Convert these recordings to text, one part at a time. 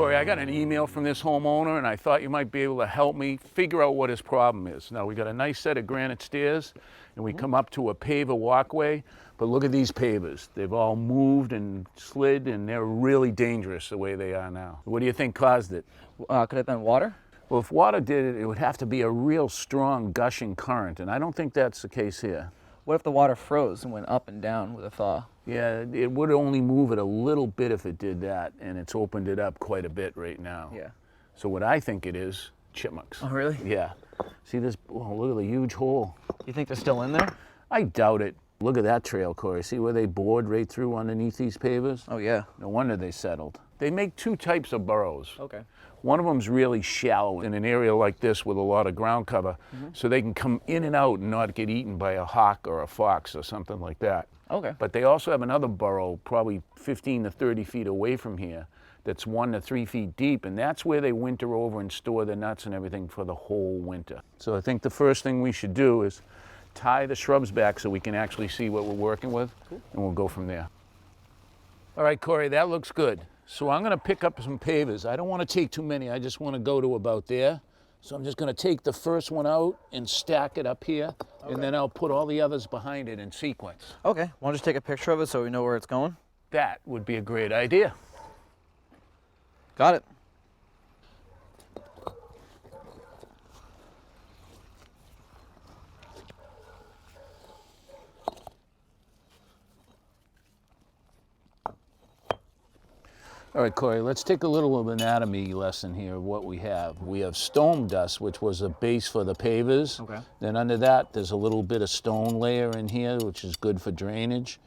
Corey, I got an email from this homeowner and I thought you might be able to help me figure out what his problem is. Now we got a nice set of granite stairs and we come up to a paver walkway, but look at these pavers. They've all moved and slid and they're really dangerous the way they are now. What do you think caused it? Could it have been water? Well, if water did it, it would have to be a real strong gushing current, and I don't think that's the case here. What if the water froze and went up and down with a thaw? Yeah, it would only move it a little bit if it did that, and it's opened it up quite a bit right now. Yeah. So what I think it is, chipmunks. Oh, really? Yeah. See this, oh, look at the huge hole. You think they're still in there? I doubt it. Look at that trail, Corey. See where they bored right through underneath these pavers? Oh, yeah. No wonder they settled. They make two types of burrows. Okay. One of them's really shallow in an area like this with a lot of ground cover, so they can come in and out and not get eaten by a hawk or a fox or something like that. Okay. But they also have another burrow probably 15 to 30 feet away from here that's 1 to 3 feet deep, and that's where they winter over and store their nuts and everything for the whole winter. So I think the first thing we should do is tie the shrubs back so we can actually see what we're working with, and we'll go from there. All right, Corey, that looks good. So I'm gonna pick up some pavers. I don't wanna take too many, I just wanna go to about there. So I'm just gonna take the first one out and stack it up here, and then I'll put all the others behind it in sequence. Okay. Want to just take a picture of it so we know where it's going? That would be a great idea. Got it. All right, Corey, let's take a little of an anatomy lesson here of what we have. We have stone dust, which was a base for the pavers. Okay. Then under that, there's a little bit of stone layer in here, which is good for drainage.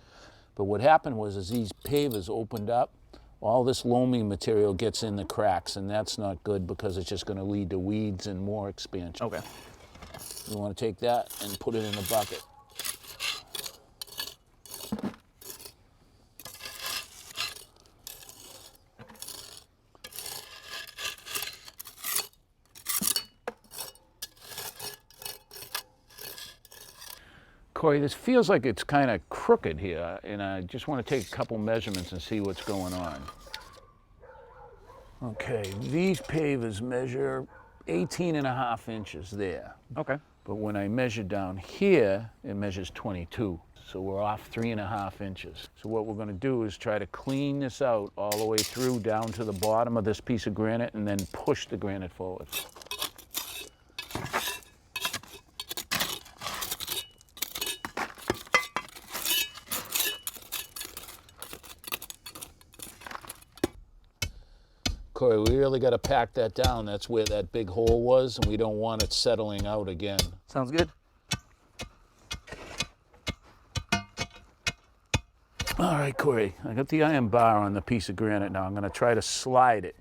But what happened was as these pavers opened up, all this loamy material gets in the cracks, and that's not good because it's just gonna lead to weeds and more expansion. Okay. You wanna take that and put it in a bucket. Corey, this feels like it's kind of crooked here, and I just want to take a couple measurements and see what's going on. Okay, these pavers measure 18.5 inches there. Okay. But when I measure down here, it measures 22. So we're off 3.5 inches. So what we're going to do is try to clean this out all the way through down to the bottom of this piece of granite and then push the granite forward. Corey, we really got to pack that down. That's where that big hole was, and we don't want it settling out again. Sounds good. All right, Corey, I got the iron bar on the piece of granite now. I'm going to try to slide it.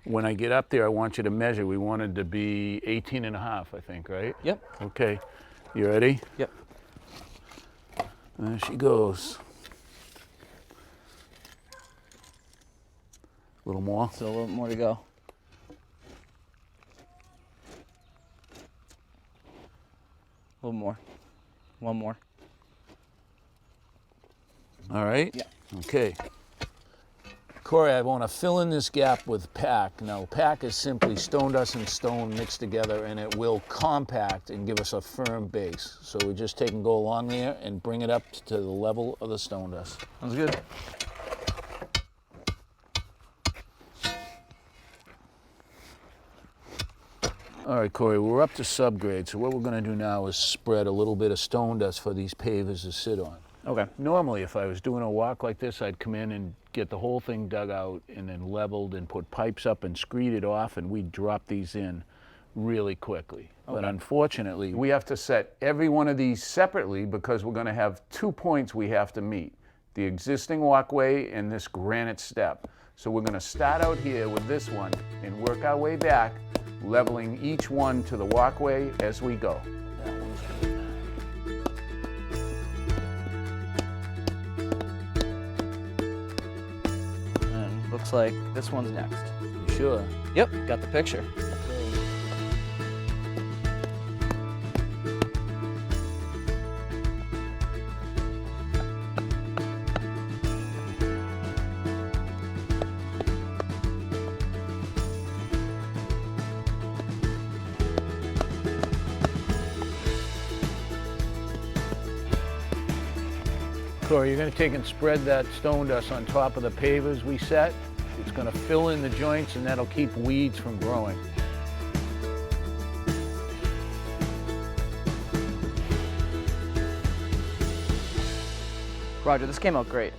When I get up there, I want you to measure. We want it to be 18.5, I think, right? Yep. Okay, you ready? Yep. There she goes. A little more. So a little more to go. A little more. One more. All right? Yeah. Okay. Corey, I want to fill in this gap with pack. Now, pack is simply stone dust and stone mixed together, and it will compact and give us a firm base. So we just take and go along there and bring it up to the level of the stone dust. Sounds good. All right, Corey, we're up to subgrade, so what we're going to do now is spread a little bit of stone dust for these pavers to sit on. Okay. Normally, if I was doing a walk like this, I'd come in and get the whole thing dug out and then leveled and put pipes up and screed it off, and we'd drop these in really quickly. Okay. But unfortunately, we have to set every one of these separately because we're going to have 2 points we have to meet, the existing walkway and this granite step. So we're going to start out here with this one and work our way back, leveling each one to the walkway as we go. That one's good. And looks like this one's next. You sure? Yep, got the picture. Corey, you're going to take and spread that stone dust on top of the pavers we set. It's going to fill in the joints, and that'll keep weeds from growing. Roger, this came out great.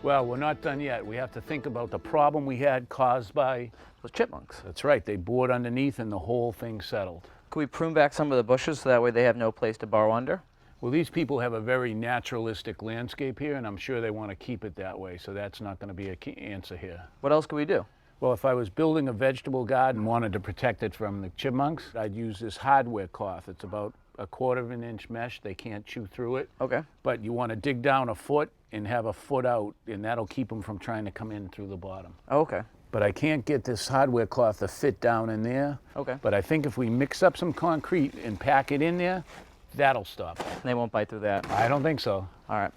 Well, we're not done yet. We have to think about the problem we had caused by... Those chipmunks. That's right. They bored underneath, and the whole thing settled. Could we prune back some of the bushes so that way they have no place to burrow under? Well, these people have a very naturalistic landscape here, and I'm sure they want to keep it that way, so that's not going to be a key answer here. What else could we do? Well, if I was building a vegetable garden and wanted to protect it from the chipmunks, I'd use this hardware cloth. It's about 1/4 of an inch mesh. They can't chew through it. Okay. But you want to dig down 1 foot and have 1 foot out, and that'll keep them from trying to come in through the bottom. Oh, okay. But I can't get this hardware cloth to fit down in there. Okay. But I think if we mix up some concrete and pack it in there, that'll stop it. They won't bite through that. I don't think so. All right.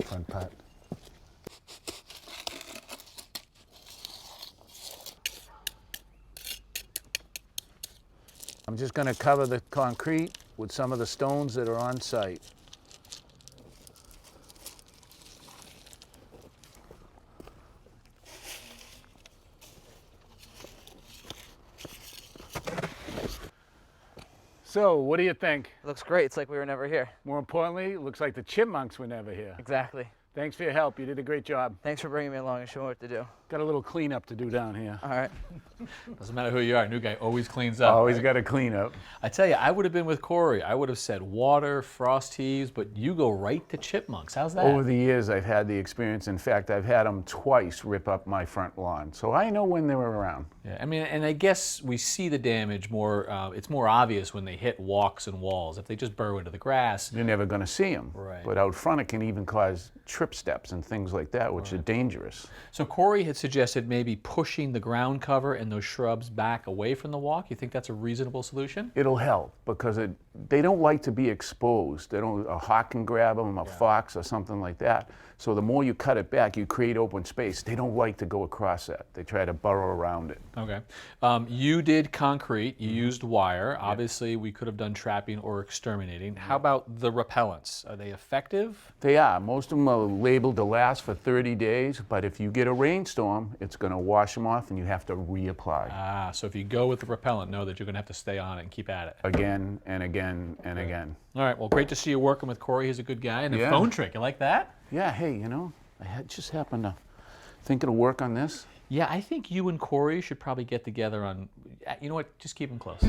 Front part. I'm just going to cover the concrete with some of the stones that are on site. So, what do you think? It looks great. It's like we were never here. More importantly, it looks like the chipmunks were never here. Exactly. Thanks for your help. You did a great job. Thanks for bringing me along and showing me what to do. Got a little cleanup to do down here. All right. Doesn't matter who you are, new guy always cleans up. Always right? got to clean up. I tell you, I would have been with Corey. I would have said water, frost heaves, but you go right to chipmunks. How's that? Over the years, I've had the experience. In fact, I've had them twice rip up my front lawn. So I know when they're around. Yeah, I mean, and I guess we see the damage more, it's more obvious when they hit walks and walls. If they just burrow into the grass. You're never going to see them. Right. But out front, it can even cause trip steps and things like that, which are dangerous. So Corey had suggested maybe pushing the ground cover and those shrubs back away from the walk. You think that's a reasonable solution? It'll help because they don't like to be exposed. A hawk can grab them, a fox or something like that. So the more you cut it back, you create open space. They don't like to go across that. They try to burrow around it. Okay. You did concrete, you used wire. Obviously, we could have done trapping or exterminating. How about the repellents? Are they effective? They are. Most of them are labeled to last for 30 days, but if you get a rainstorm, it's going to wash them off and you have to reapply. Ah, so if you go with the repellent, know that you're going to have to stay on it and keep at it. Again and again and again. All right, well, great to see you working with Corey. He's a good guy. And a Yeah. phone trick, you like that? Yeah, hey, just happened to think it'll work on this. Yeah, I think you and Corey should probably get together on, you know what, just keep them close.